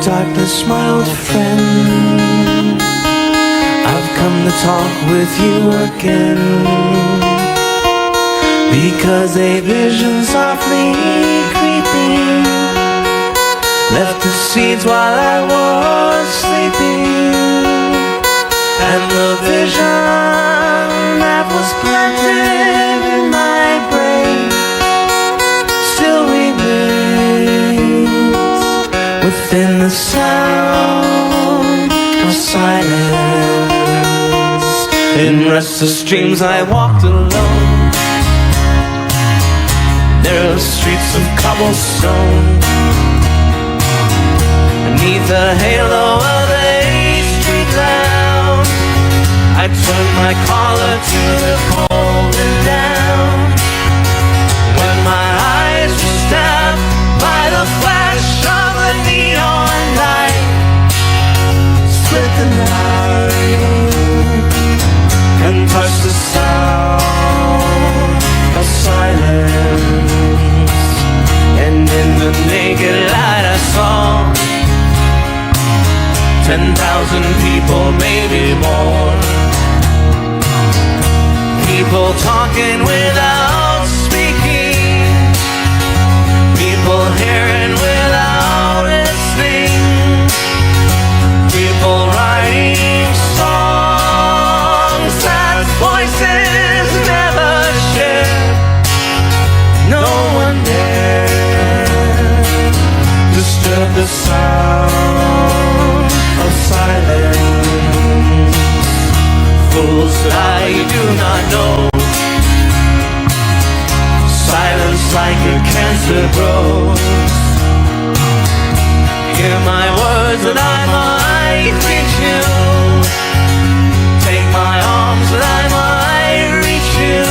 darkness, my old friend, I've come to talk with you again, because a vision softly creeping left the seeds while I was sleeping, and the vision that was planted in my brain still remains within the sound of silence. In restless dreams I walked alone, narrow streets of cobblestone, beneath the halo of a street lamp. I turned my collar to the cold and down, when my eyes were stabbed by the flash of a neon light, split the night and touched the sound of silence. And in the naked light I saw 10,000 people, maybe more, people talking without speaking, people hearing without listening, people writing songs that voices never shared. No one dared disturb the sound of silence. Fools that I do not know, silence like a cancer grows. Hear my words that I might reach you, take my arms that I might reach you,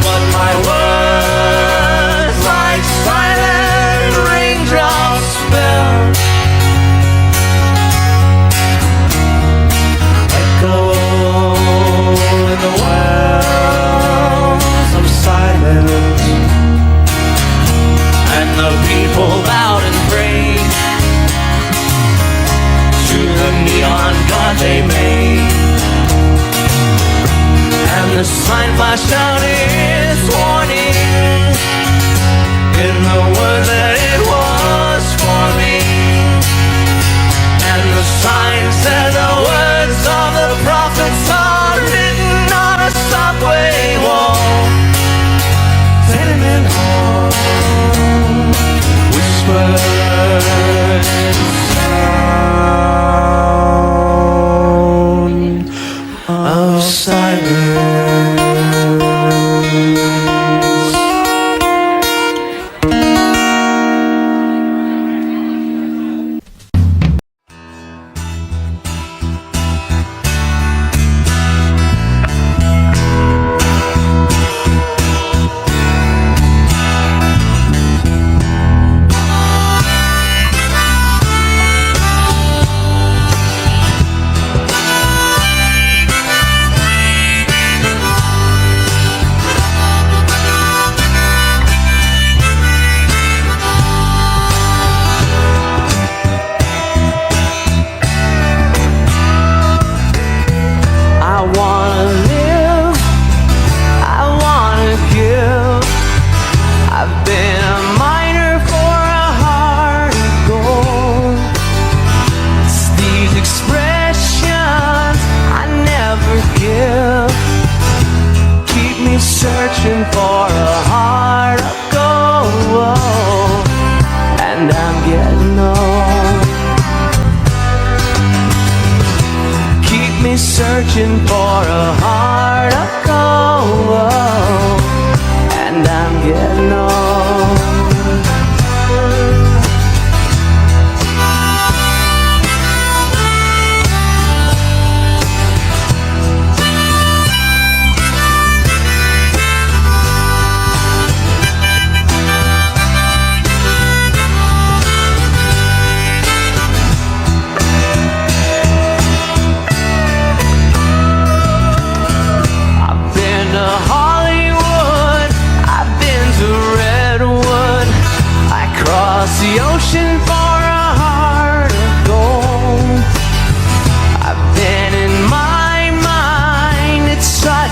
but my words like silent raindrops fell, echo in the wells of silence. And the people bowed and prayed to the neon god they made, and the sign flashed out its warning in the words that it was forming. And the sign said the words of the prophets are written on a subway wall, tenement hall, whispered sound of silence.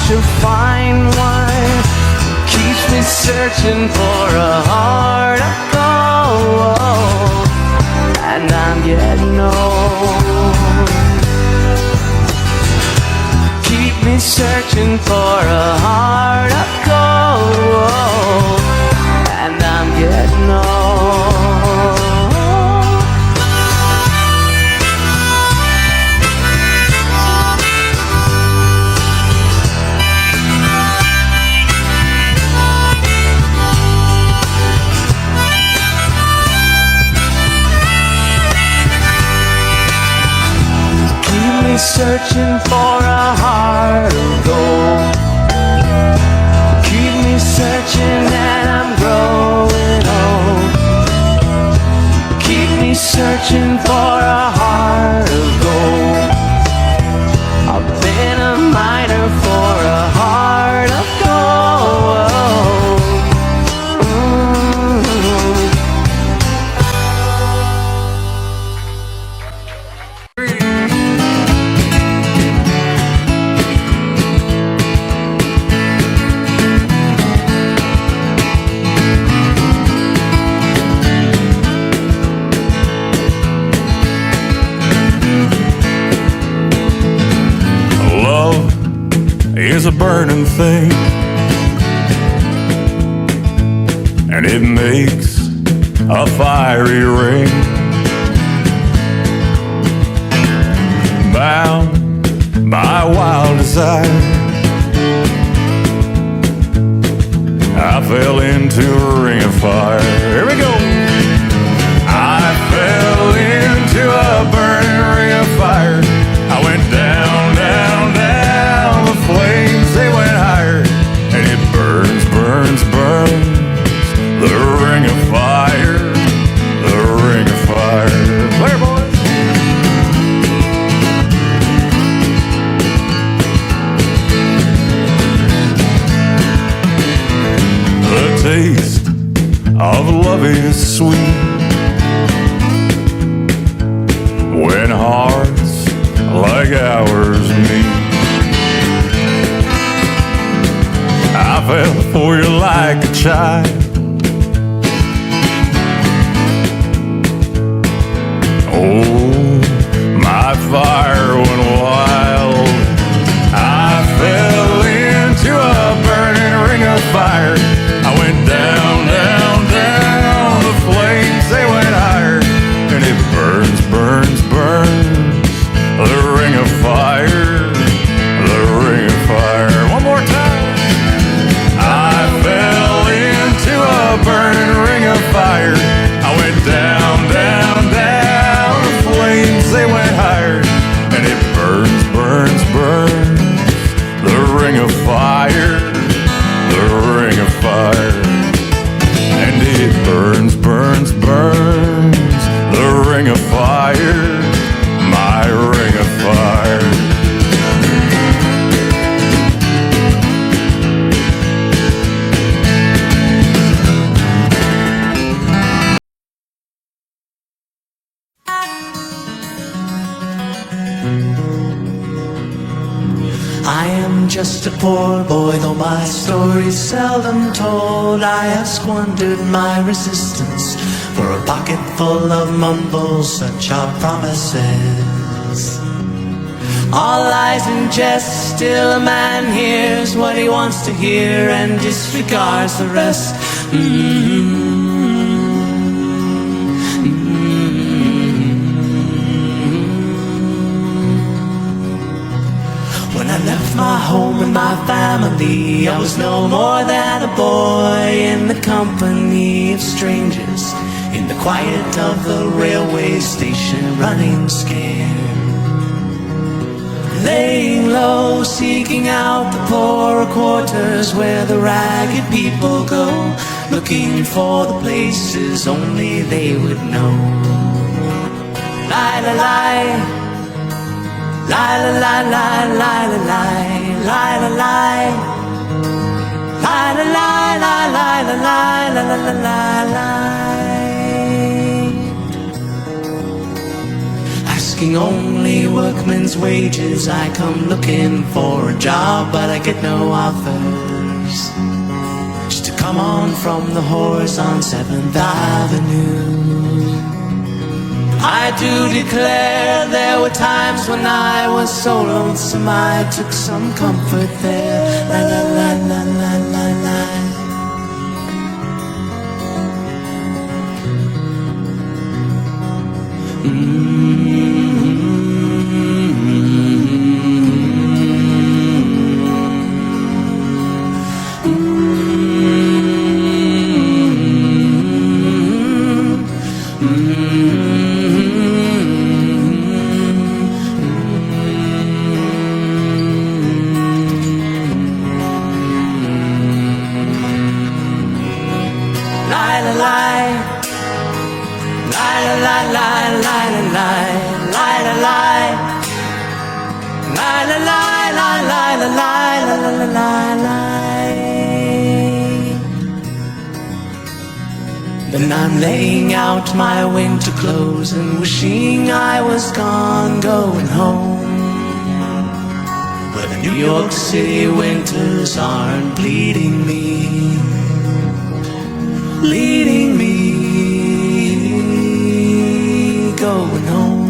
such a fine wine, keeps me searching for a heart of gold. And I'm getting old. Keep me searching for a heart of gold. And I'm getting old. Searching for a heart of gold. Keep me searching and I'm growing old. Keep me searching for a heart of gold. I've been a miner for a heart of gold. Is a burning thing, and it makes a fiery ring. Bound by wild desire, I fell into a ring of fire. Here we go. I fell into a burning ring of fire. I went down, down, down. The flames, they went higher, and it burns, burns, burns. The ring of fire, the ring of fire. Player boys. The taste of love is sweet when hearts like ours meet. I fell for you like a child. Oh, my fire went wild. I fell into a burning ring of fire. I went down, down, down. The flames, they went higher, and it burns, burns, burns. The ring of fire, the ring of fire. One more time. I fell into a burning ring of fire. I went down, down, down. The flames, they went higher, and it burns, burns, burns. The ring of fire, the ring of fire. And it burns, burns, burns. The ring of fire, my ring of fire. I am just a poor boy, though my story's seldom told. I have squandered my resistance for a pocket full of mumbles, such are promises. All lies and jest, still a man hears what he wants to hear and disregards the rest. When I left my home and my family, I was no more than a boy in the company of strangers, in the quiet of the railway station, running scared, laying low, seeking out the poorer quarters where the ragged people go, looking for the places only they would know. Lie, lie, lie. Lie, lie, lie, lie, lie, lie, lie, lie, lie. Lie, lie, lie, lie, lie, lie, lie, lie, lie, lie. Asking only workman's wages. I come looking for a job, but I get no offers. Just to come on from the horse on 7th Avenue. I do declare there were times when I was so lonesome I took some comfort there. La la la la la la la. Then I'm laying out my winter clothes and wishing I was gone, going home, where the New York City winters aren't bleeding me, leading me, going home.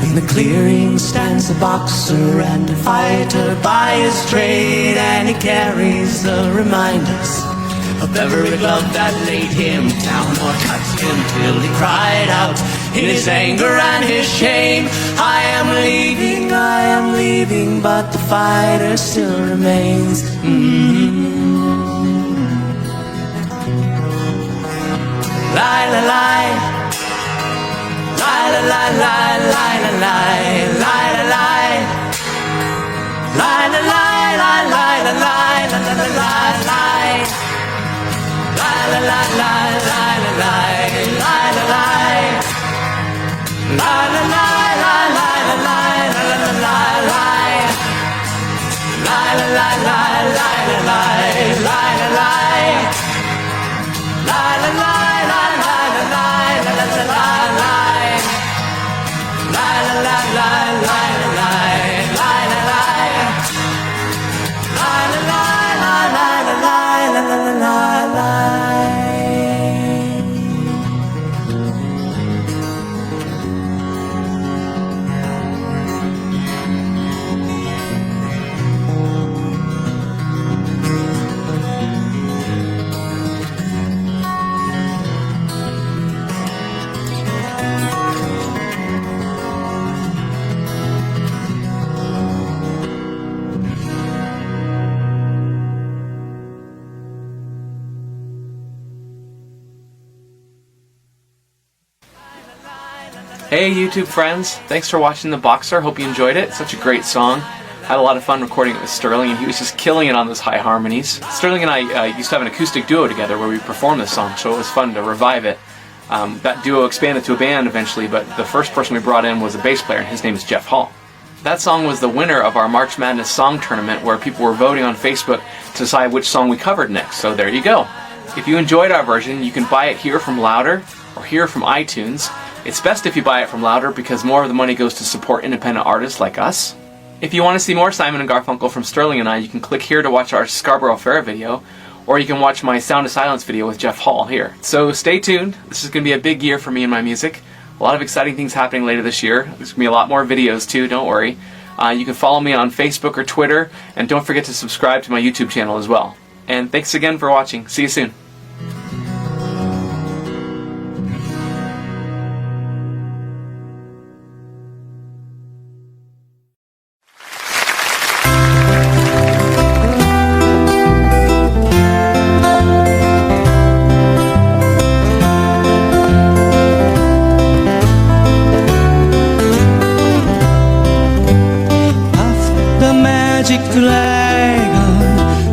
In the clearing stands a boxer and a fighter by his trade, and he carries the reminders of every glove that laid him down or cut him till he cried out in his anger and his shame, I am leaving, but the fighter still remains. Lie, lie, lie. Lie, lie, lie, lie, lie, lie, lie, lie, lie. Lie, lie, lie, lie, lie, lie, lie, lie, lie, lie. Lie, lie, lie, lie, lie, lie, lie, lie, lie. Lie, lie, lie, lie, lie, lie, lie, lie, lie. Lie, lie, lie, lie, lie, lie, lie, lie. Lie, lie, lie, lie, lie, lie, lie, lie, lie. La la la la la la la la la. Hey YouTube friends, thanks for watching The Boxer. Hope you enjoyed it. Such a great song. Had a lot of fun recording it with Sterling, and he was just killing it on those high harmonies. Sterling and I used to have an acoustic duo together where we performed this song, so it was fun to revive it. That duo expanded to a band eventually, but the first person we brought in was a bass player, and his name is Jeff Hall. That song was the winner of our March Madness song tournament, where people were voting on Facebook to decide which song we covered next, so there you go. If you enjoyed our version, you can buy it here from Louder or here from iTunes. It's best if you buy it from Louder because more of the money goes to support independent artists like us. If you want to see more Simon and Garfunkel from Sterling and I, you can click here to watch our Scarborough Fair video, or you can watch my Sound of Silence video with Jeff Hall here. So stay tuned. This is going to be a big year for me and my music. A lot of exciting things happening later this year. There's going to be a lot more videos too, don't worry. You can follow me on Facebook or Twitter, and don't forget to subscribe to my YouTube channel as well. And thanks again for watching. See you soon. Dragon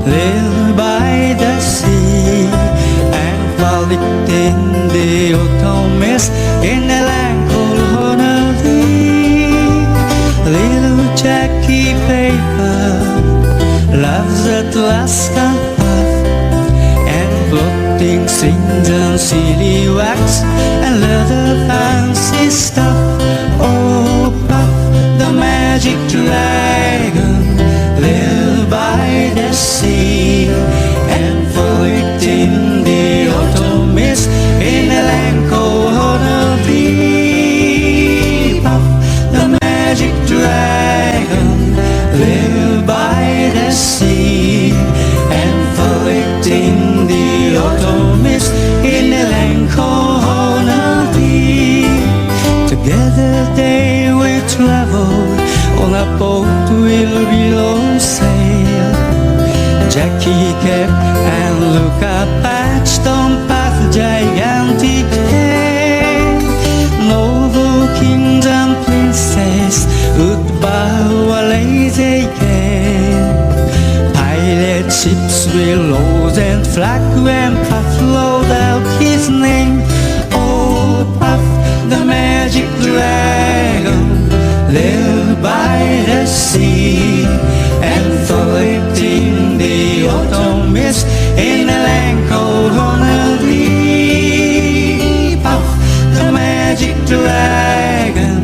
lived by the sea and found it in the autumn mist in a land called Honolulu. Little Jackie Baker loves Alaskan puff stringent silly wax and leather fancy stuff. Oh, Puff, the magic dragon, live by the sea and float in the autumn mist in a land called Honolulu. Puff, the magic dragon, live by the sea and float in the autumn mist in a land called Honolulu. Together they will travel on a boat with below sail. Jackie Cap and Luca patched on path gigantic tail. Noble kings and princes would bow a lazy gale. Pirate ships will load and flag when Puff rolled out his name. Oh, Puff, the magic dragon, live by the sea and float in the autumn mist in a land called Honolulu. Puff, the magic dragon,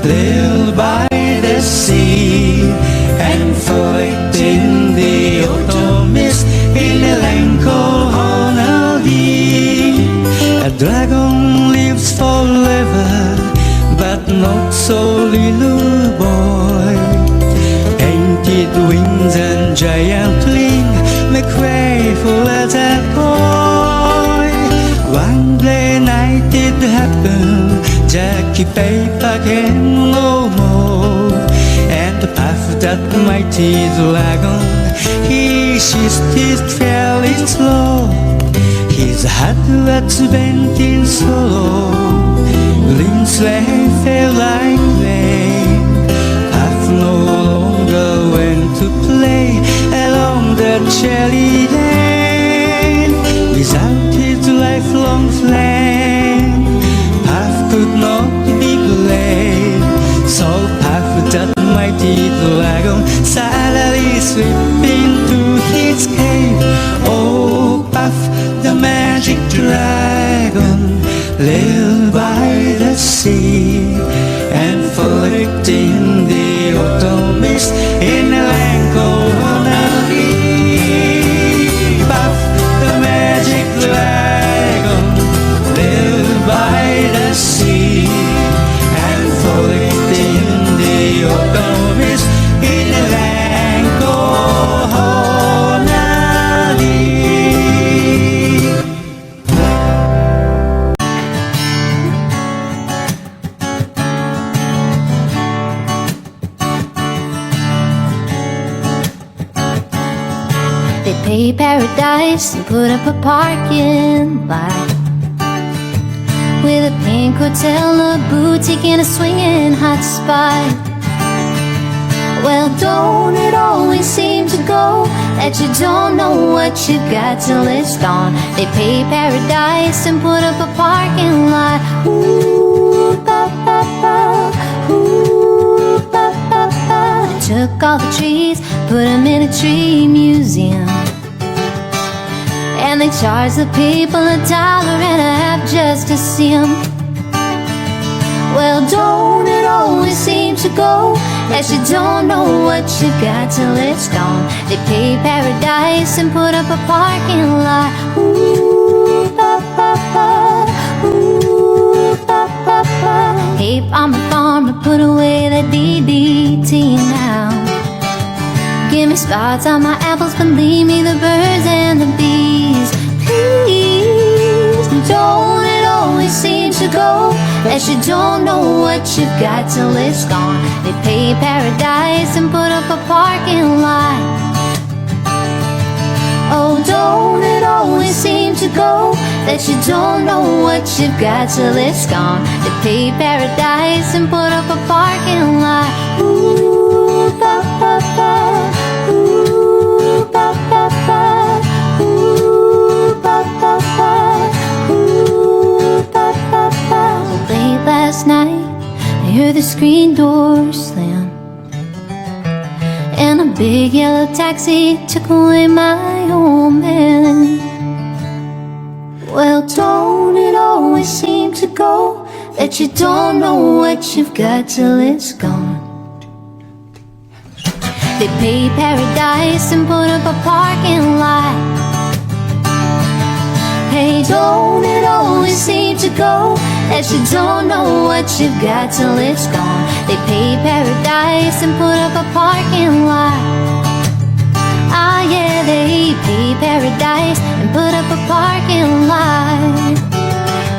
live by the sea and float in the autumn mist in a land called Honolulu. A dragon lives forever, but not so, little boy. Painted wings and giant ring make way for that boy. One day night it happened, Jackie Paper came no more, and Puff, that mighty dragon, he shifted fairly slow. His heart was bent in sorrow, green sleigh felt like rain. Puff no longer went to play along the cherry lane. Without his lifelong flame, Puff could not be blamed. So Puff, that mighty dragon, sadly slipped into his cave. Oh, Puff, the magic dragon, live by the sea and float in the autumn mist in a land called Honolulu. Puff, the magic dragon, live by the sea and float in the autumn mist in a land called Honolulu. They pay paradise and put up a parking lot with a pink hotel, a boutique, and a swinging hot spot. Well, don't it always seem to go that you don't know what you got till it's gone? They pay paradise and put up a parking lot. Ooh, ba, ba, ba. Ooh, ba, ba, ba. They took all the trees, put them in a tree museum, and they charged the people $1.50 just to see them. Well, don't it always seem to go that you don't know what you got till it's gone? They pay paradise and put up a parking lot. Ooh, ba, ba, ba. Ooh, ba, ba, ba. Hey, I'm a farmer, put away that DDT now. Give me spots on my apples, but leave me the birds and the bees. Please, don't it always seem to go that you don't know what you've got till it's gone? They pay paradise and put up a parking lot. Oh, don't it always seem to go that you don't know what you've got till it's gone? They pay paradise and put up a parking lot. Ooh, ba, ba, ba. Ooh, ba, ba, ba. Ooh, ba, ba, ba. Ooh, ba, ba, ba. Late last night, I heard the screen door slam, and a big yellow taxi took away my old man. Well, don't it always seem to go that you don't know what you've got till it's gone? They pay paradise and put up a parking lot. Hey, don't it always seem to go that you don't know what you've got till it's gone? They pay paradise and put up a parking lot. Ah yeah, they pay paradise and put up a parking lot.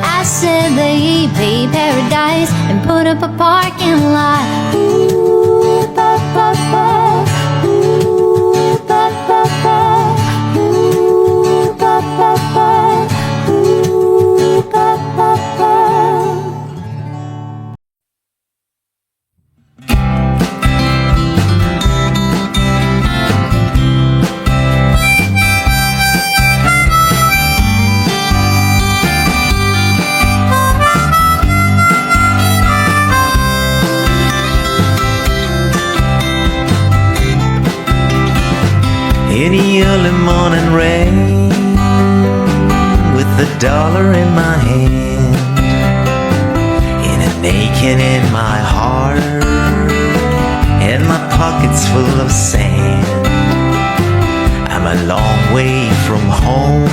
I said they pay paradise and put up a parking lot. Ooh, ba ba ba. Ooh, ba ba ba. Ooh, ba ba ba. Ooh, ba ba ba. In the early morning rain, with $1 in my hand and an aching in my heart, and my pockets full of sand. I'm a long way from home,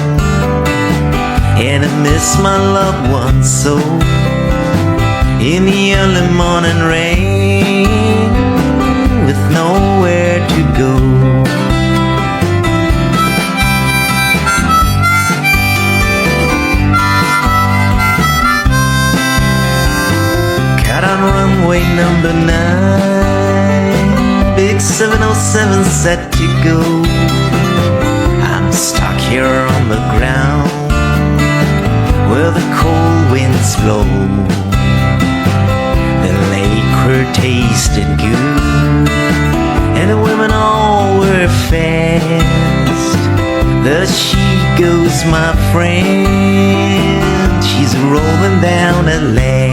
and I miss my loved ones so. In the early morning rain, with nowhere to go. Runway number 9, big 707 set to go. I'm stuck here on the ground where the cold winds blow. The liquor tasted good and the women all were fast. There she goes, my friend, she's rolling down at last.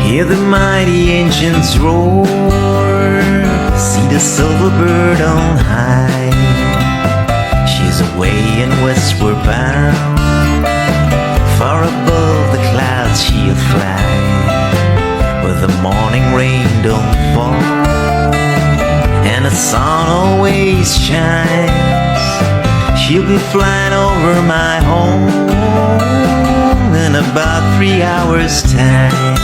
Hear the mighty engines roar, see the silver bird on high. She's away and westward bound, far above the clouds she'll fly, where the morning rain don't fall and the sun always shines. She'll be flying over my home in about 3 hours' time.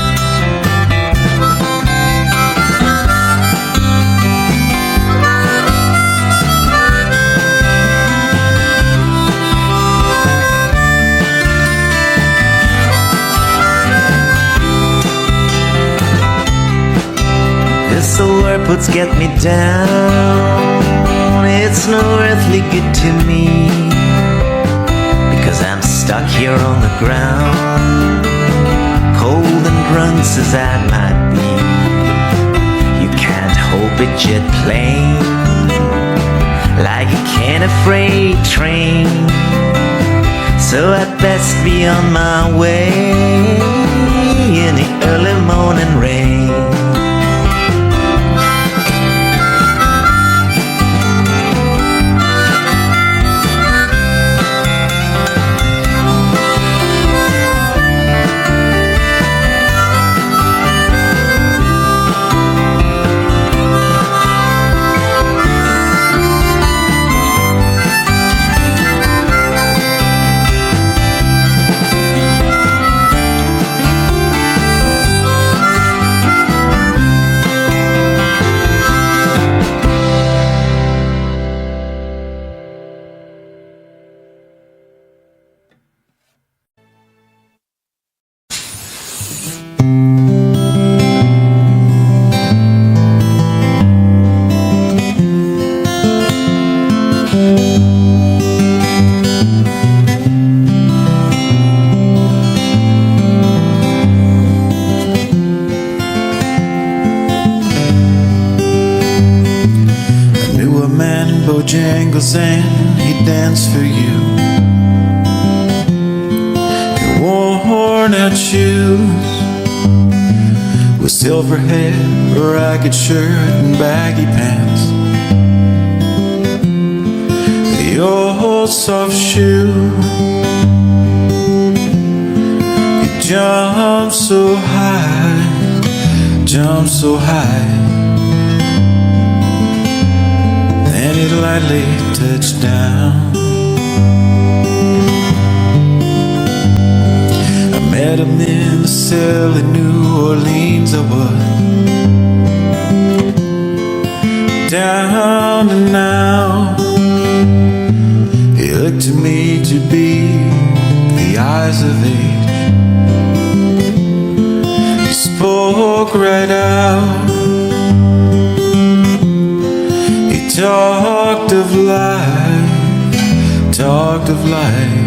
This old airport's get me down. It's no earthly good to me, because I'm stuck here on the ground, cold and drunk as I might be. You can't hope it jet plane like you can a freight train, so I'd best be on my way in the early morning rain. Bojangles and he dance for you. Your worn out shoes with silver hair, a ragged shirt and baggy pants. The old soft shoe. You jump so high, jump so high. Then it lightly touched down. I met him in the cell in New Orleans. I was down and out. He looked to me to be the eyes of age. He spoke right out. He talked of life, talked of life.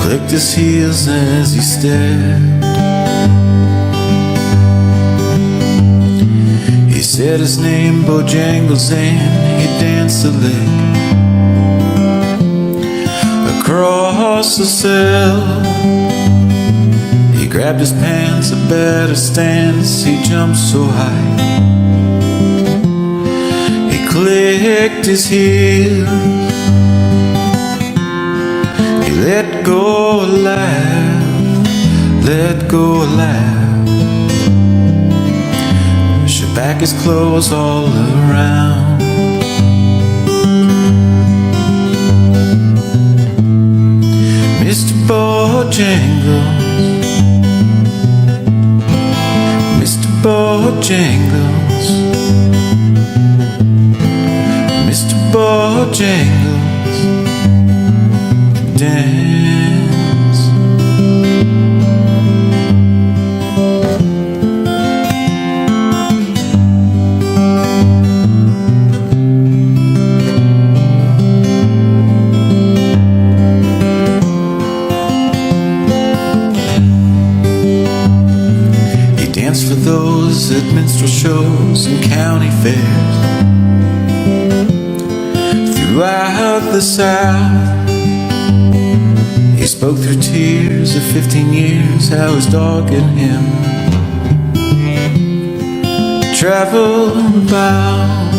Clicked his heels as he stepped. He said his name, Bojangles, and he danced a lick across the cell. He grabbed his pants, a better stance. He jumped so high. He clicked his heels. He let go a laugh, let go a laugh. Shook back his clothes all around. Mr. Bojangles, Mr. Bojangles, Mr. Bojangles, dance. He danced for those at minstrel shows and county fairs throughout the South. He spoke through tears of 15 years, how his dog and him traveled about.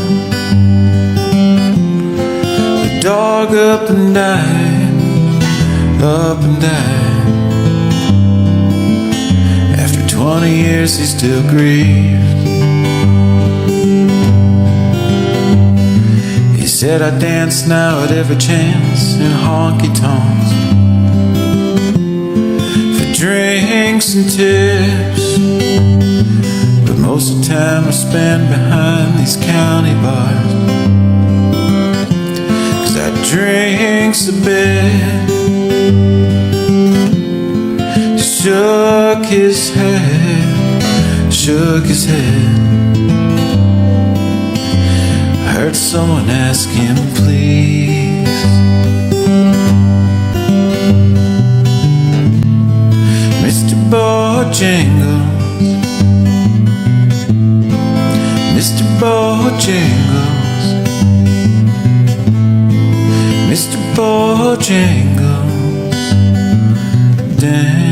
The dog up and died, up and died. After 20 years he still grieved. He said, I dance now at every chance in honky-tonks, drinks and tips, but most of the time I spend behind these county bars. 'Cause I drinks a bit. Shook his head, shook his head. I heard someone ask him, please. Mr. Bojangles, Mr. Bojangles, Mr. Bojangles, dance.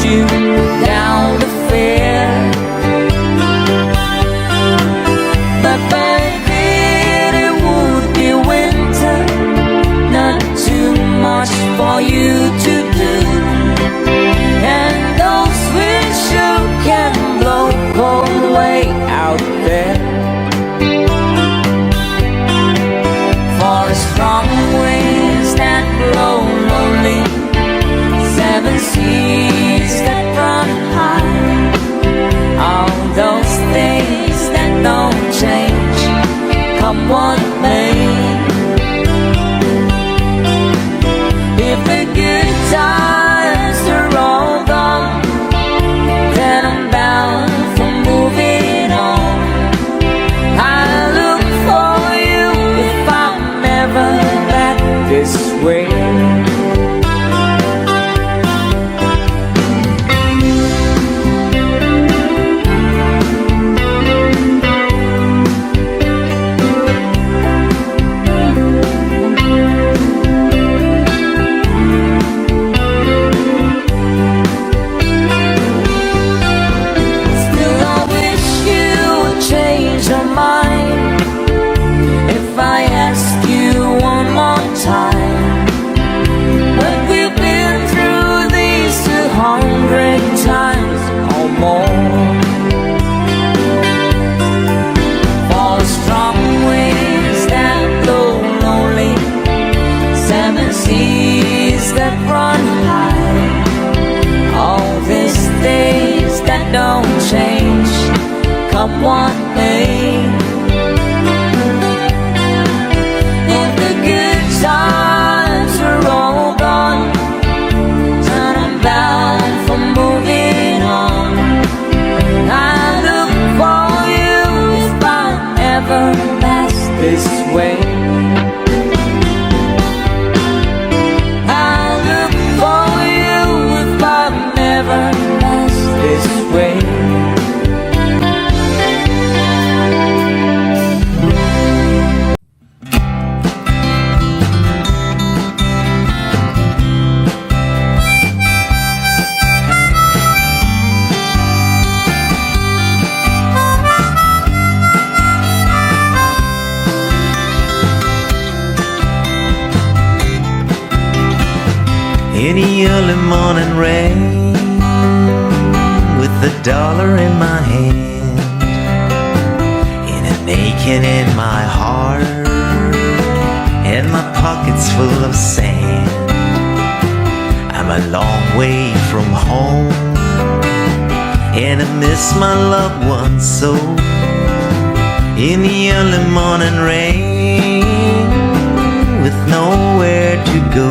you down the fair. But back then it would be winter, not too much for you to do. And those winds sure can blow cold way out there. For the strong winds that blow lonely, seven seas that run high, all those things that don't change, come what may. If the good times are all gone, then I'm bound for moving on. I look for you if I'm ever back this way. Still I wish you would change your mind if I ask you one more time. But we've been through these 200 times or more. For the strong winds that blow lonely, seven seas that run high, all these days that don't change, come what may. If the good times are all gone, then I'm bound for moving on. I look for you if I'm ever past this way. I look for you if I'm ever past this way. In the early morning rain, with $1 in my hand and an aching in my heart, and my pockets full of sand. I'm a long way from home, and I miss my loved ones so. In the early morning rain, with nowhere to go,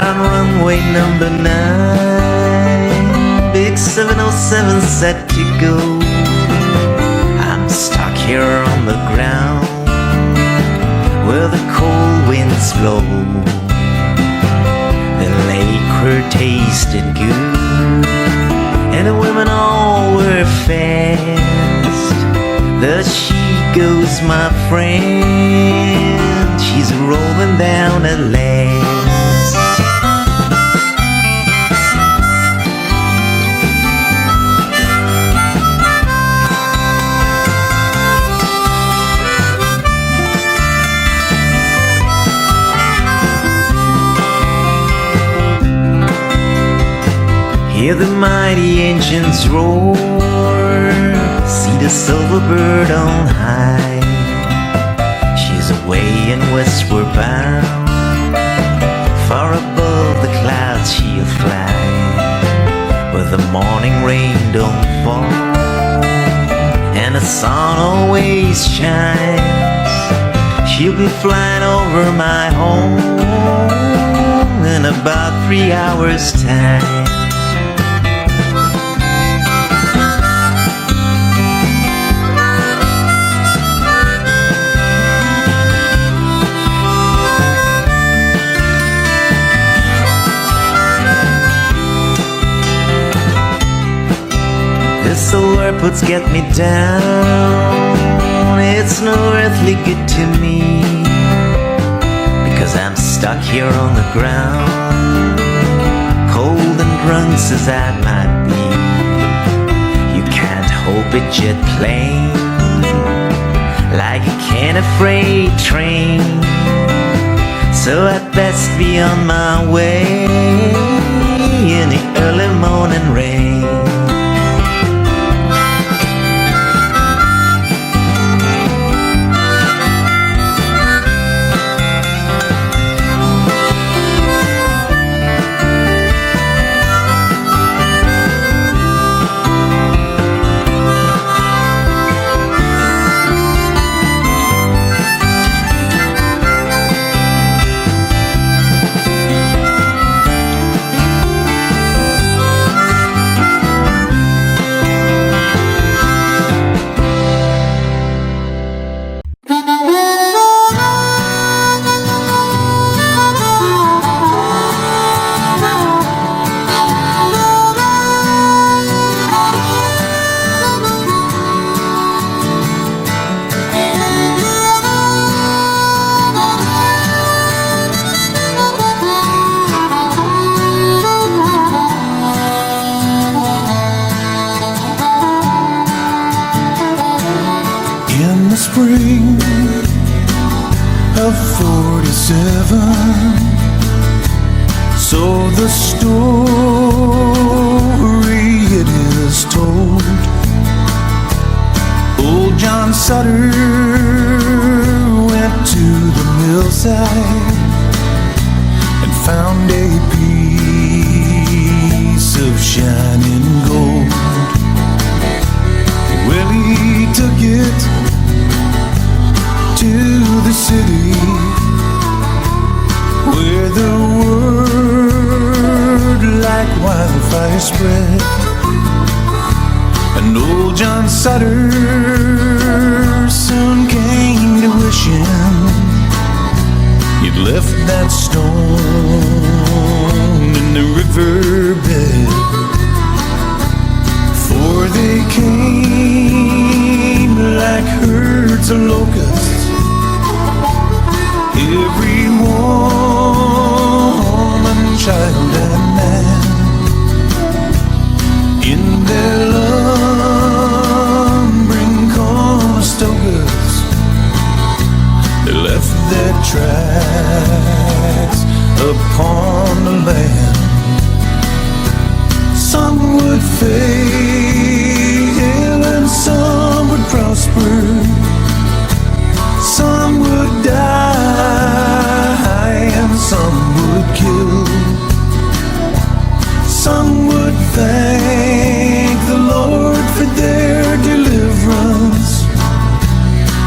on runway number 9, big 707 set to go. I'm stuck here on the ground where the cold winds blow. The liquor tasted good and the women all were fast. There she goes, my friend, she's rolling down at last. Hear the mighty engines roar, see the silver bird on high. She's away and westward bound, far above the clouds she'll fly, where the morning rain don't fall and the sun always shines. She'll be flying over my home in about 3 hours' time. This old airport's get me down, down, it's no earthly good to me, because I'm stuck here on the ground, cold and drunk as I might be. You can't hope it yet plain, like a can of freight train. So I'd best be on my way in the early morning rain. Spring of 47, so the story it is told. Old John Sutter went to the millside and found a piece of shining gold. Well, he took it to the city, where the word like wildfire spread, and old John Sutter soon came to wishing he'd left that stone in the riverbed. For they came like herds of locusts, every woman, child, and man, in their lumbering Conestogas, they left their tracks upon the land. Some would fail and some would prosper, some would die and some would kill. Some would thank the Lord for their deliverance,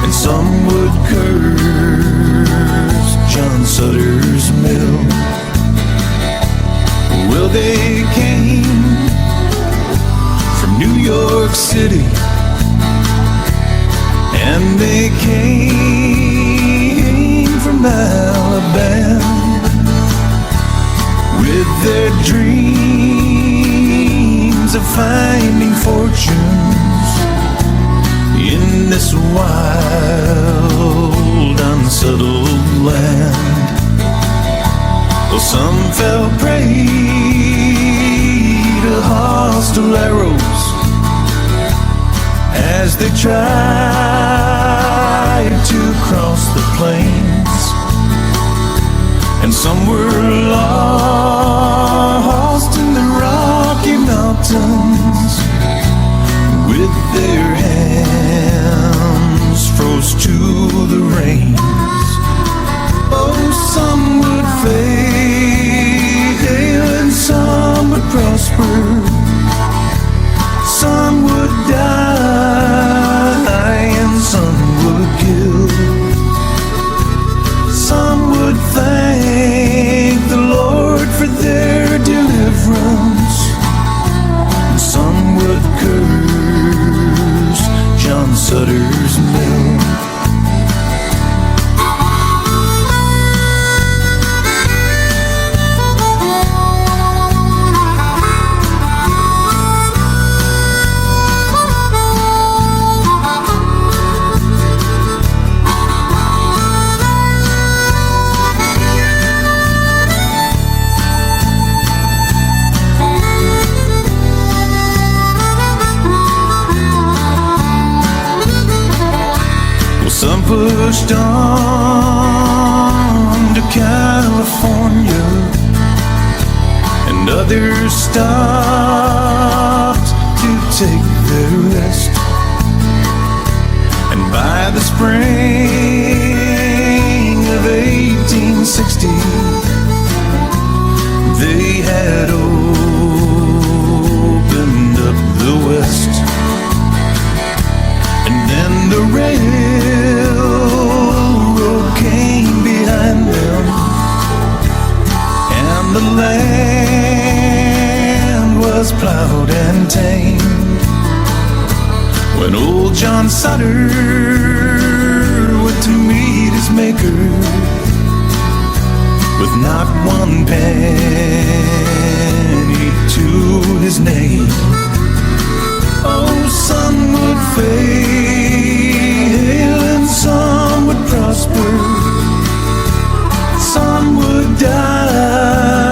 and some would curse John Sutter's mill. Well, they came from New York City, and they came from Alabama, with their dreams of finding fortunes in this wild, unsettled land. Well, some fell prey to hostile arrows as they tried to cross the plains, and some were lost in the Rocky Mountains, with their hands froze to the rains. Oh, some would fail and some would prosper, some would die and some would kill. Some would thank the Lord for their deliverance, and some would curse John Sutter's mill. pushed on to California, and others stopped to take their rest. And by the spring of 1860, they had opened up the West. And then the railroad came behind them, and the land was plowed and tamed. When old John Sutter went to meet his maker with not one penny to his name, oh, some would fail and some would prosper, some would die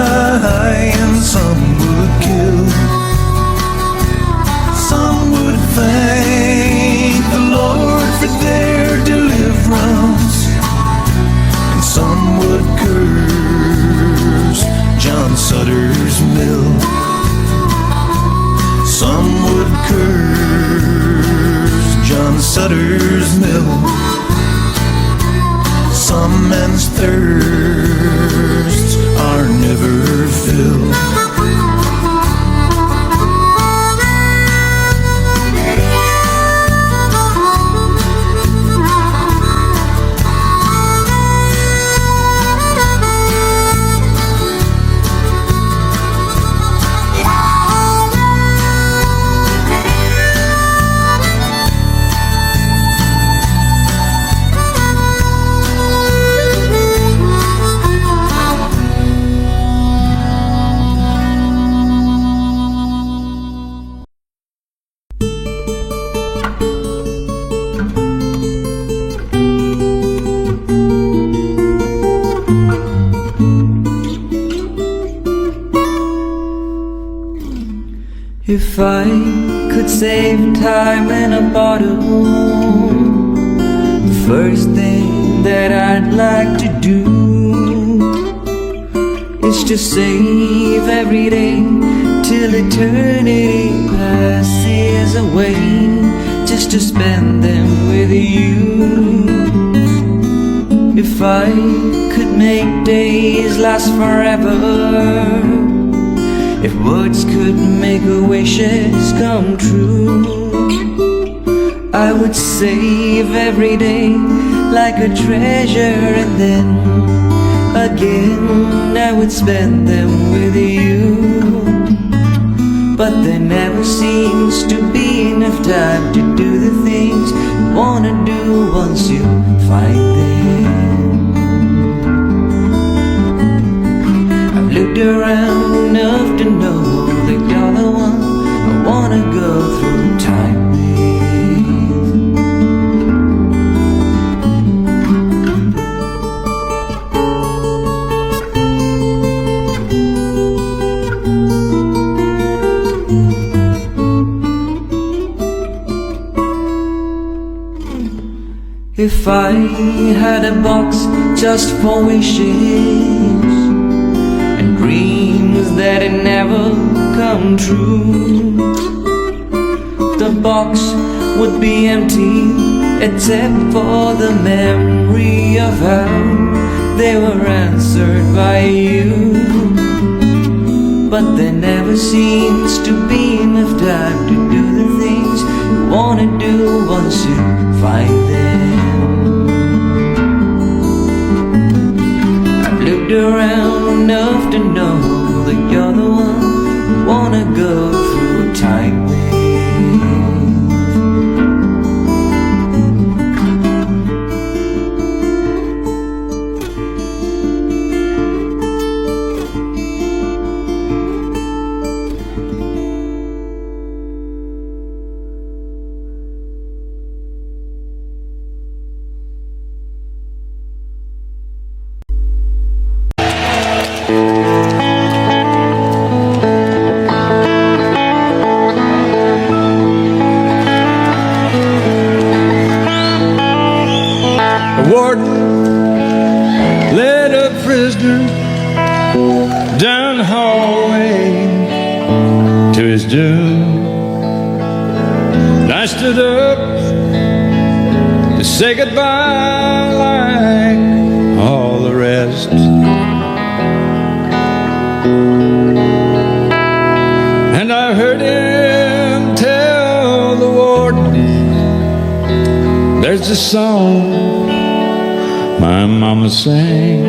and some would kill. Some would thank the Lord for their deliverance, and some would curse John Sutter's mill. Some would curse John Sutter's mill. Some men's thirsts are never filled. If I could save time in a bottle, the first thing that I'd like to do is to save every day till eternity passes away, just to spend them with you. If I could make days last forever, if words could make wishes come true, I would save every day like a treasure, and then again I would spend them with you. But there never seems to be enough time to do the things you wanna do once you find them. I've looked around enough to know that you're the one I wanna go through time with. If I had a box just for wishes and dreams that had never come true, the box would be empty except for the memory of how they were answered by you. But there never seems to be enough time to do the things you wanna do once you find them. I've looked around enough to know that you're the one I wanna go through time with. warden led a prisoner down the hallway to his doom. And I stood up to say goodbye like all the rest. And I heard him tell the warden, there's a song my mama sang.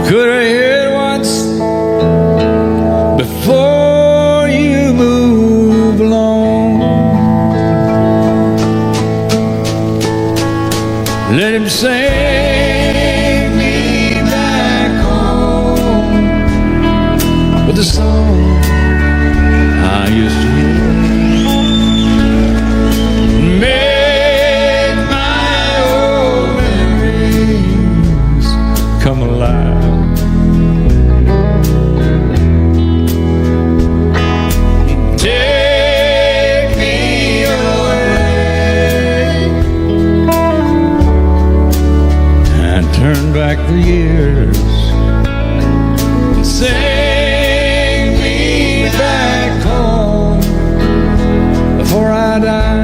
Could I hear it once before you move along? Let him sing me back home with a song I used to hear. Make my old memories come alive. Take me away and turn back the years and sing me back home before I die.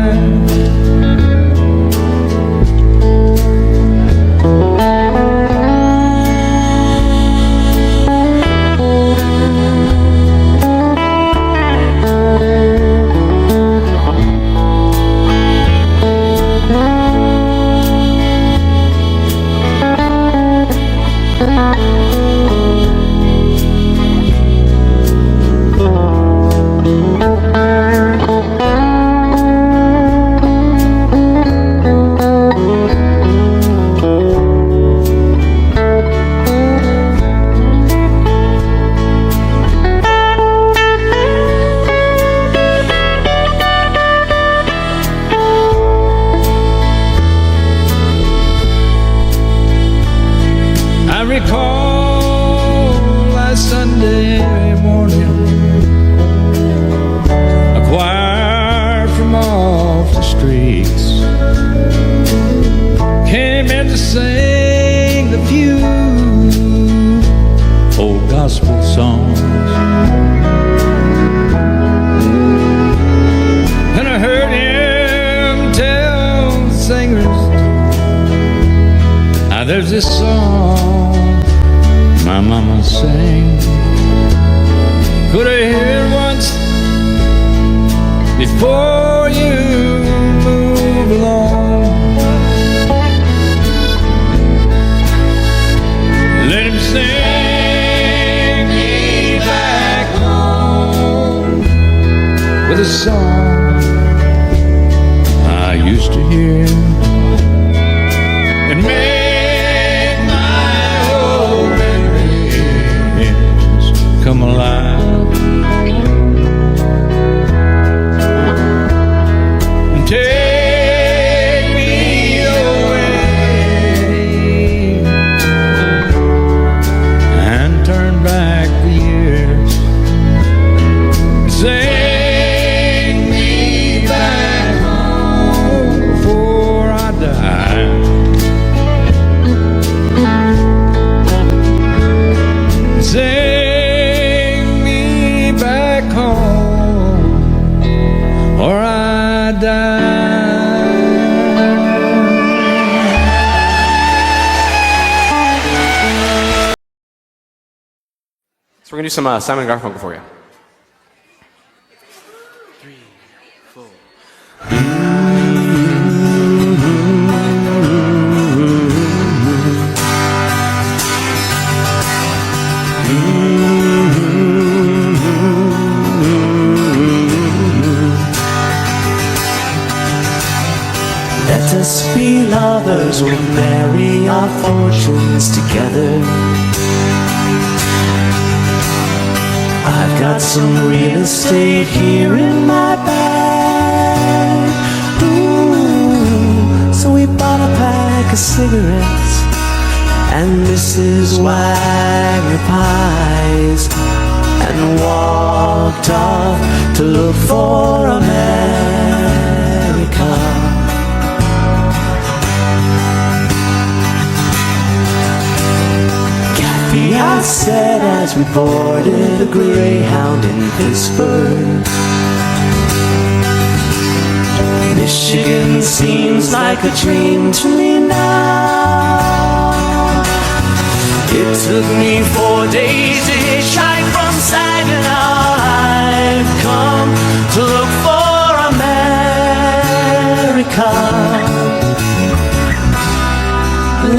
I recall last Sunday morning, a choir from off the streets came in to sing the few old gospel songs. And I heard him tell the singers, now there's this song my mama sang. Could I hear it once before you move along? Let him sing me back home with a song I used to hear. And make my old memories come alive. And take me away and turn back the years. Sing me back home before I die. Sing me back home or I die. So we're gonna do some Simon and Garfunkel for you. Let us be lovers, we'll marry our fortunes together. I've got some real estate here in my bag. Ooh, so we bought a pack of cigarettes and Mrs. Wagner pies and walked off to look for America. said as we boarded a Greyhound in Pittsburgh. Michigan seems like a dream to me now. It took me 4 days to hitchhike from Saginaw. I've come to look for America.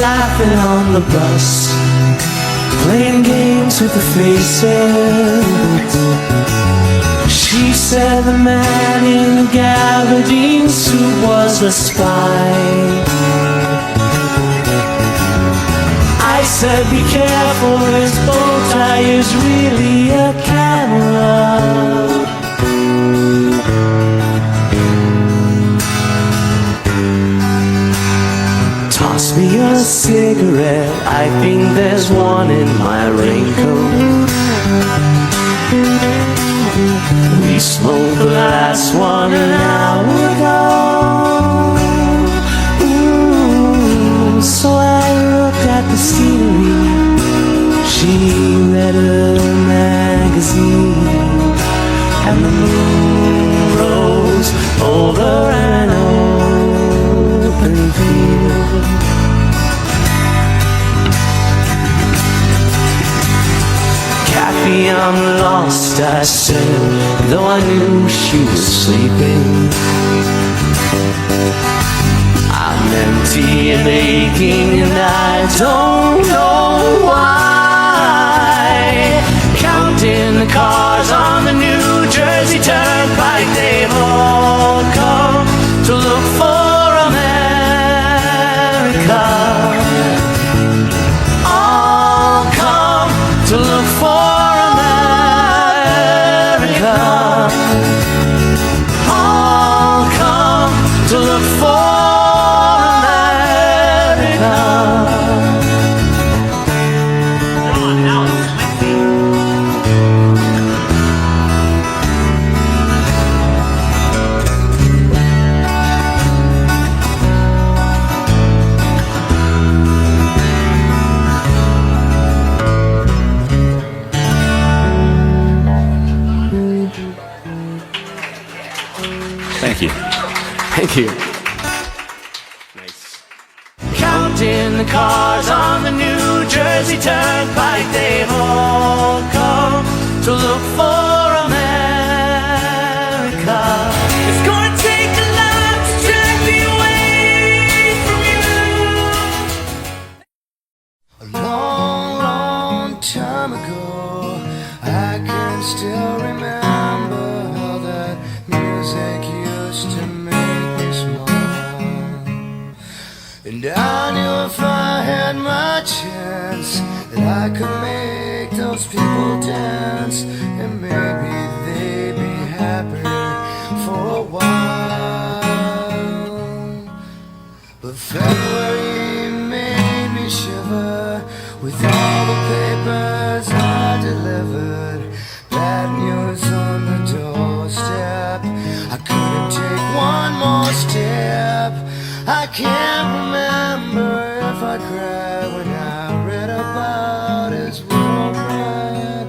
Laughing on the bus, playing games with the faces. She said the man in the gabardine suit was a spy. I said be careful, his bow tie is really a camera. Toss me a cigarette, I think there's one in my raincoat. We smoked the last one an hour ago. Ooh, so I looked at the scenery. She read a magazine, and the moon rose over an open field. Kathy, I'm lost, I said, though I knew she was sleeping. I'm empty and aching, and I don't know why. Counting the cars on the New Jersey Turnpike, they've all come to look for America. All come to look for all come to look for America. Thank you. Thank you. Nice. Counting the cars on the New Jersey Turnpike, they've all come to look for America. It's gonna take a lot to drag me away from you. A long, long time ago, I can still remember how that music used to make me smile. And I knew if I had my chance that I could make those people dance, and maybe they'd be happy for a while. But February made me shiver with all the papers I delivered. Bad news on the doorstep, I couldn't take one more step. I can't remember if I cried when I read about his world pride,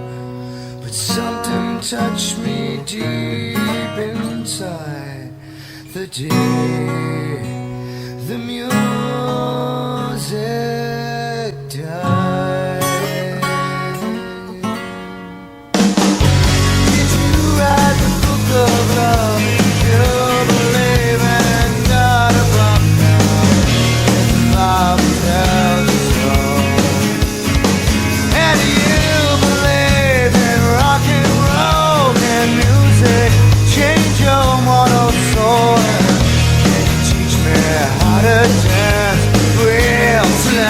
but something touched me deep inside the day the music died. Did you write the book of love? You believe in God above now, if the Bible tells you so. And do you believe in rock and roll? Can music change your mortal soul? Can you teach me how to dance real slow?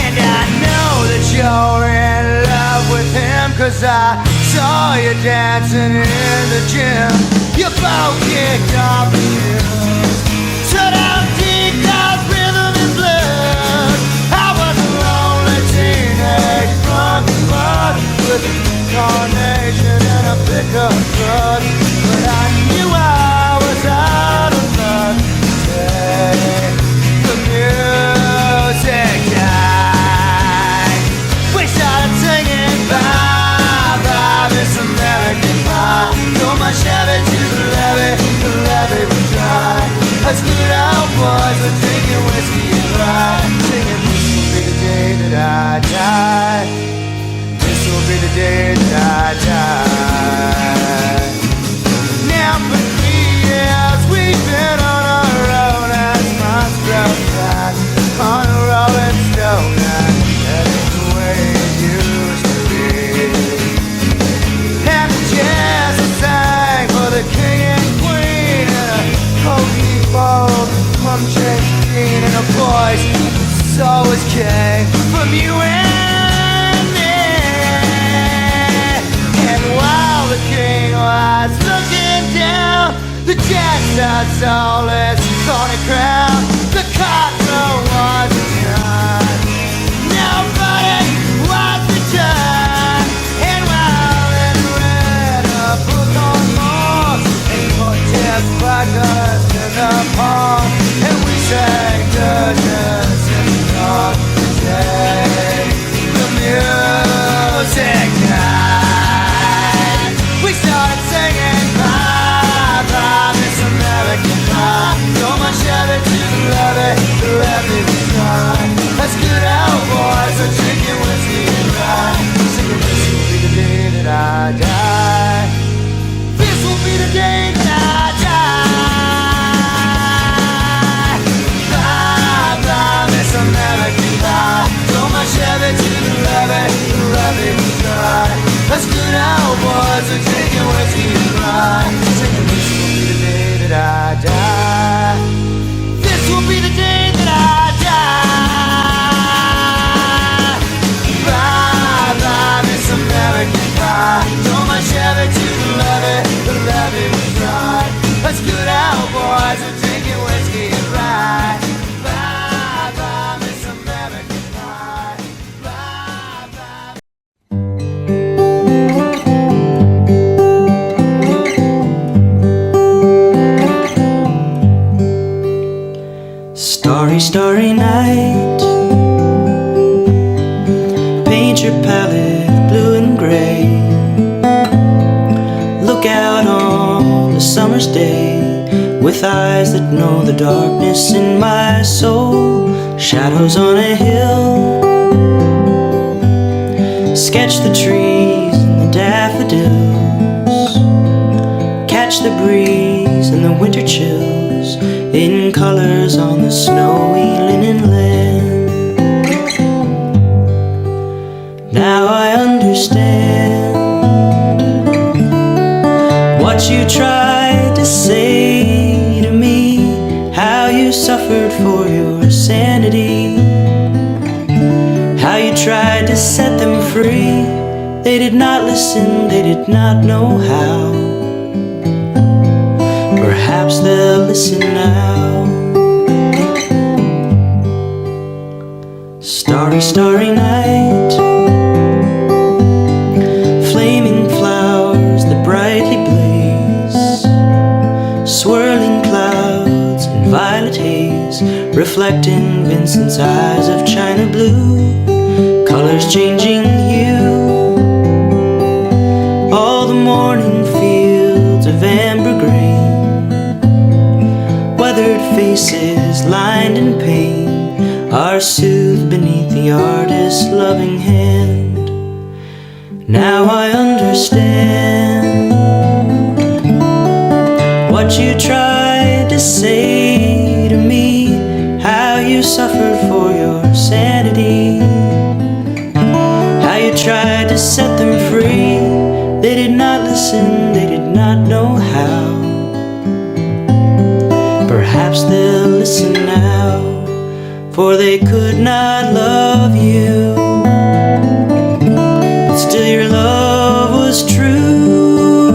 And I know that you're in love with him, 'cause I saw you dancing in the gym. You both kicked off the heels, shut out deep house rhythm and blues. I was a lonely teenage drunk bud with a carnation and a pickup truck, but I knew I was out of luck. Say the music died. Next a soulless thorny crown. The cardinal was returned. Nobody was returned. And while it read a book on Mars, and Cortez buggers in the palm, and we sang dirges in the dark today. The music died. We started singing bye bye, Miss American Pie. So much Chevy to the levee was dry. That's good old boys are drinking whiskey and rye. Singing this will be the day that I die. This will be the day that I die. Bye bye, Miss American Pie. So much Chevy to the levee was dry. That's good old boys are drinking whiskey and rye. Singing this will be the day that I die. This will be the day that I die. Bye bye, Miss American Pie. Throw my Chevy to the levee was dry. That's good old boys are drinking whiskey and rye. Bye bye, Miss American Pie. Bye bye. Starry, starry night. Paint your palette blue and gray. Look out on a summer's day with eyes that know the darkness in my soul. Shadows on a hill. Sketch the trees and the daffodils. Catch the breeze and the winter chills in colors on the snowy linen land. Now I understand what you tried to say to me, how you suffered for your sanity, how you tried to set them free. They did not listen, they did not know how. Perhaps they'll listen now. Starry, starry night. Flaming flowers that brightly blaze. Swirling clouds and violet haze, reflecting Vincent's eyes of china blue. Colors changing hue. All the morning fields of amber grain. Weathered faces lined in pain are soothed beneath the artist's loving hand. Now I understand what you tried to say to me, how you suffered for your sanity, how you tried to set them free. They did not listen, they did not know how. Perhaps they'll listen now, for they could not love you, but still your love was true.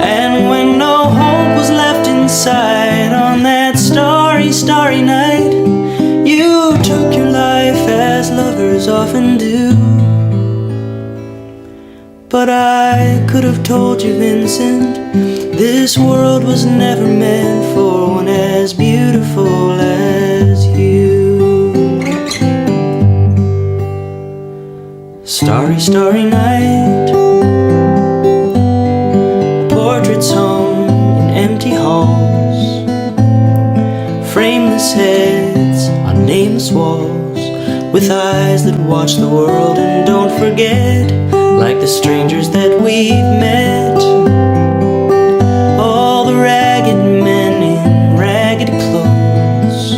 And when no hope was left inside on that starry, starry night, you took your life as lovers often do. But I could have told you, Vincent, this world was never meant for one as beautiful as you. Starry, starry night. Portraits hung in empty halls. Frameless heads on nameless walls, with eyes that watch the world and don't forget, like the strangers that we've met. All the ragged men in ragged clothes,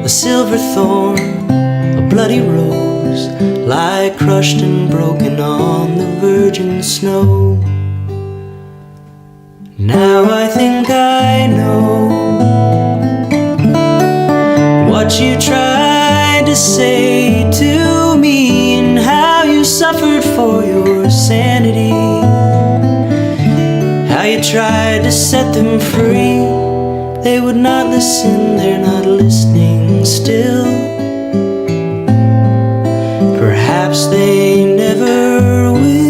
a silver thorn, a bloody rose, lie crushed and broken on the virgin snow. Now I think I know what you tried to say to me, and how you suffered for your sanity, how you tried to set them free. They would not listen, they're not listening still. Perhaps they never will.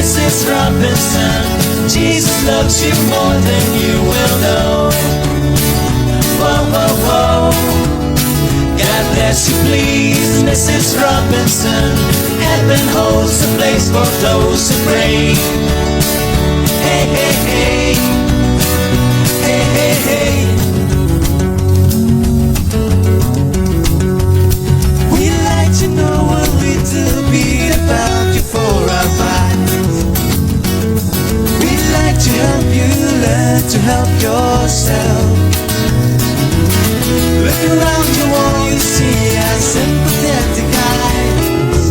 Mrs. Robinson, Jesus loves you more than you will know. Whoa, whoa, whoa. God bless you, please, Mrs. Robinson. Heaven holds a place for those who pray. Hey, hey, hey. Hey, hey, hey. We'd like to know a little bit about you for our lives. We'd like to help you learn to help yourself. Look around you, all you see are sympathetic eyes.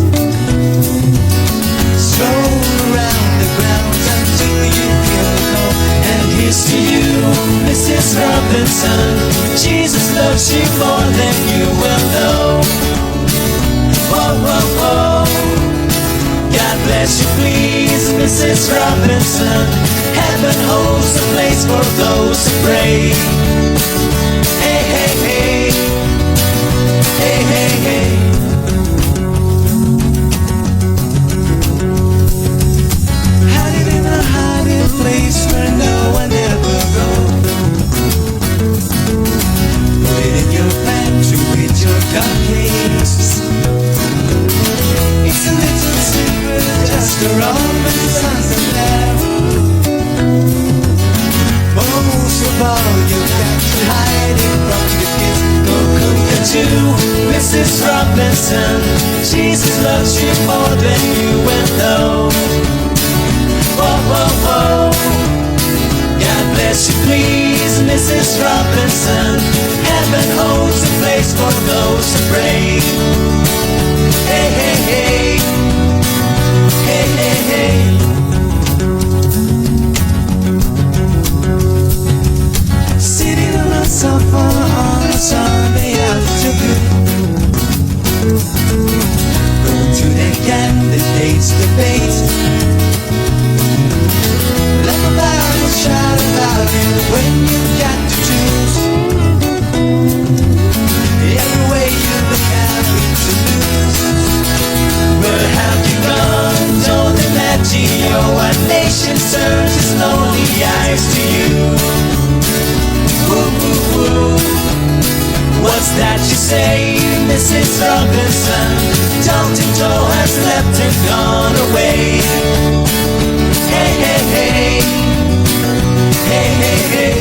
Stroll around the grounds until you feel home. And here's to you, Mrs. Robinson. Jesus loves you more than you will know. Whoa, whoa, whoa. God bless you, please, Mrs. Robinson. Heaven holds a place for those who pray. Hey, hey, hey. Hey, hey, hey. Hiding in a hiding place where no one ever goes. Put it in your pantry with your cupcakes. It's a little secret, just a Robinson's in there. Most of all, you got to hide it from the kids. Go cook to Mrs. Robinson. Jesus loves you more than you will know. Whoa, whoa, whoa. God bless you, please, Mrs. Robinson. Heaven holds a place for those who pray. Hey, hey, hey. Hey, hey, hey. Sitting on a sofa on a Sunday afternoon. Go to the candidates debate. Let the Bible shout about it when you've got to choose. Every way you look happy to lose. Where have you gone? Don't imagine your nation turns its lonely eyes to you. Woo, woo, woo. What's that you say, Mrs. Robinson? Dalton Joe has left and gone away. Hey, hey, hey. Hey, hey, hey.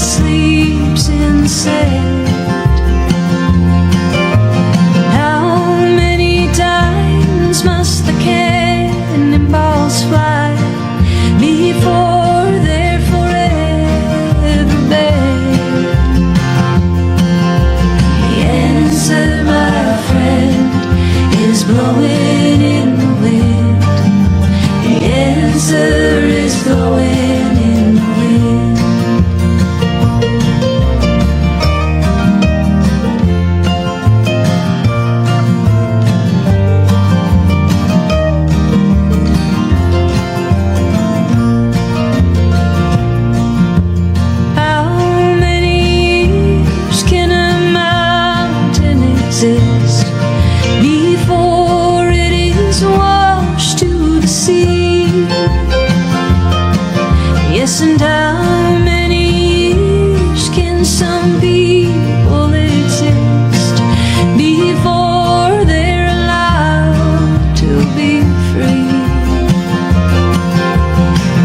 sleeps in the sand. How many times must the cannonballs fly before they're forever banned? The answer, my friend, is blowing in the wind. The answer is blowing in the wind. How many years can a mountain exist before it is washed to the sea? Yes, and how many years can some people exist before they're allowed to be free?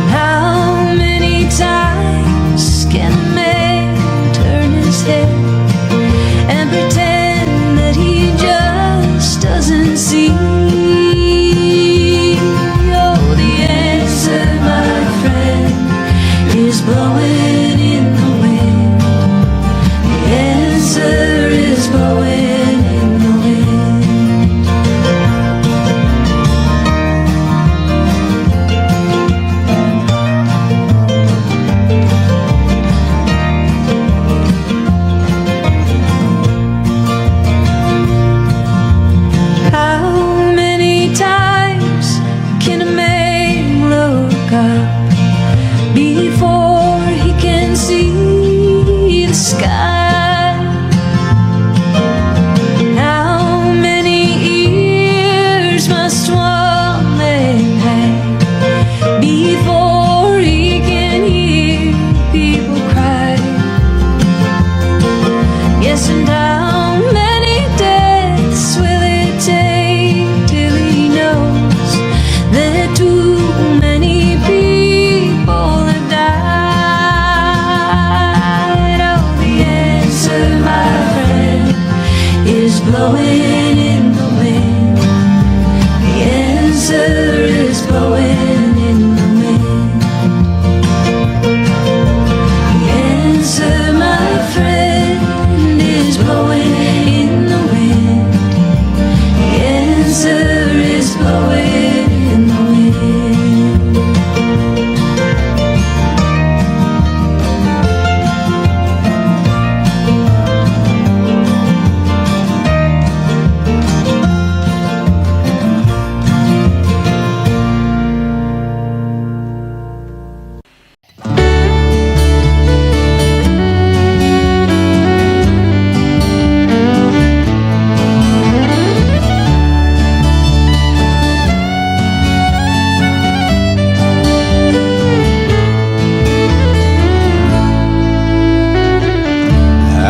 How many times can a man turn his head and pretend that he just doesn't see? Oh, the answer, my friend, is blowing in the wind. The answer is blowing in the wind. How many times can a man look up before he can see the sky? How many years must one man have before he can hear people cry? Yes, and how many deaths will it take till he knows that too many people have died? Oh, the answer, my friend, is blowing in the wind. The answer is blowing in the wind. The answer, my friend, is blowing in the wind. The answer is blowing in the wind.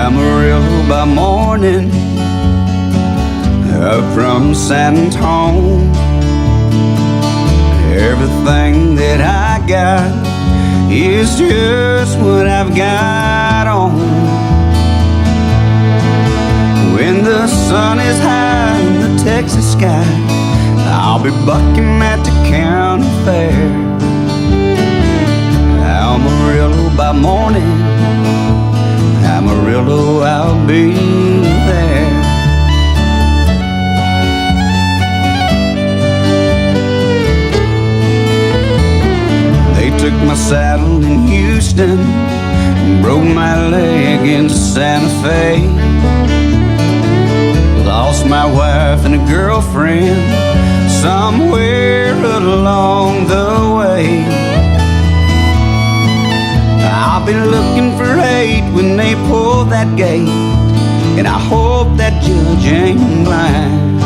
Amarillo by morning, up from San Antone. Everything that I got is just what I've got on. When the sun is high in the Texas sky, I'll be bucking at the county fair. Amarillo by morning, Amarillo, I'll be there. They took my saddle in Houston and broke my leg in Santa Fe. Lost my wife and a girlfriend somewhere along the way. I'll be looking for hate when they pull that gate, and I hope that judge ain't blind.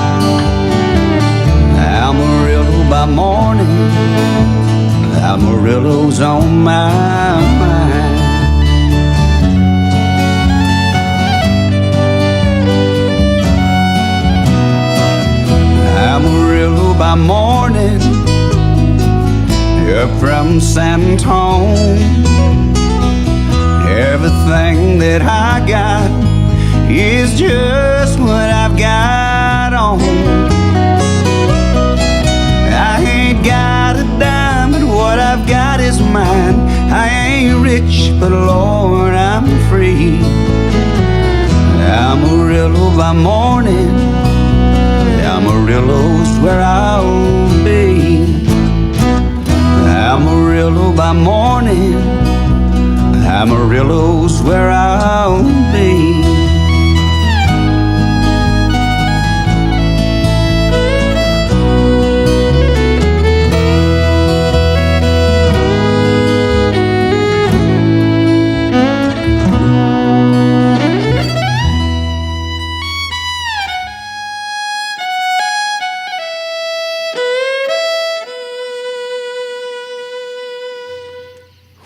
Amarillo by morning, Amarillo's on my mind. Amarillo by morning, up from San Antone. Everything that I got is just what I've got on. I ain't got a dime, but what I've got is mine. I ain't rich, but Lord, I'm free. Amarillo by morning, Amarillo's where I'll be. Amarillo by morning, Amarillo's where I'll be.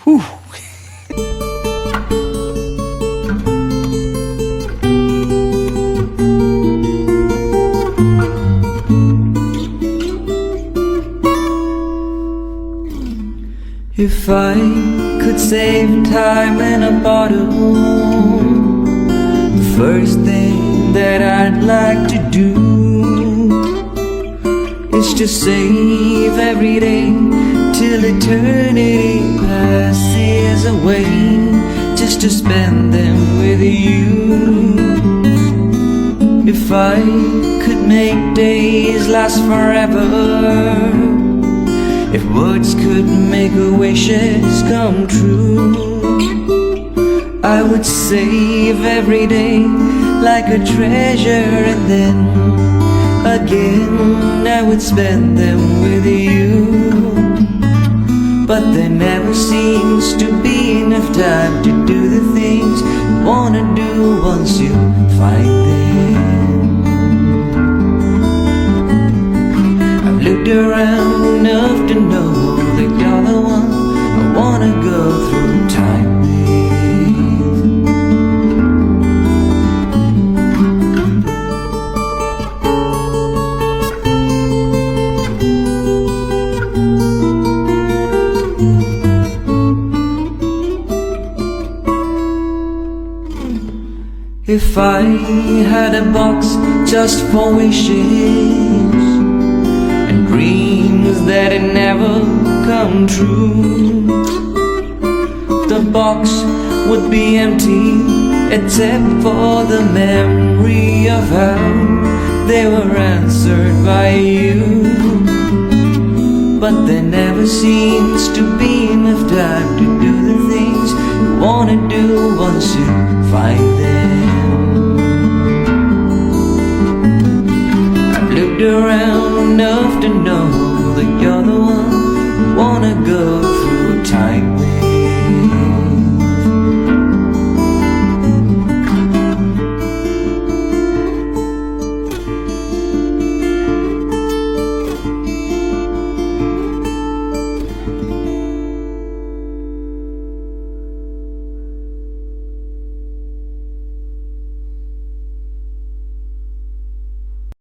Whew. If I could save time in a bottle, the first thing that I'd like to do is to save every day till eternity passes away, just to spend them with you. If I could make days last forever, if words could make wishes come true, I would save every day like a treasure, and then again I would spend them with you. But there never seems to be enough time to do the things you wanna do once you find them. I've looked around enough to know that you're the one I wanna go through time with. If I had a box just for wishes and dreams that had never come true, the box would be empty except for the memory of how they were answered by you. But there never seems to be enough time to do the things you wanna do once you find them. I've looked around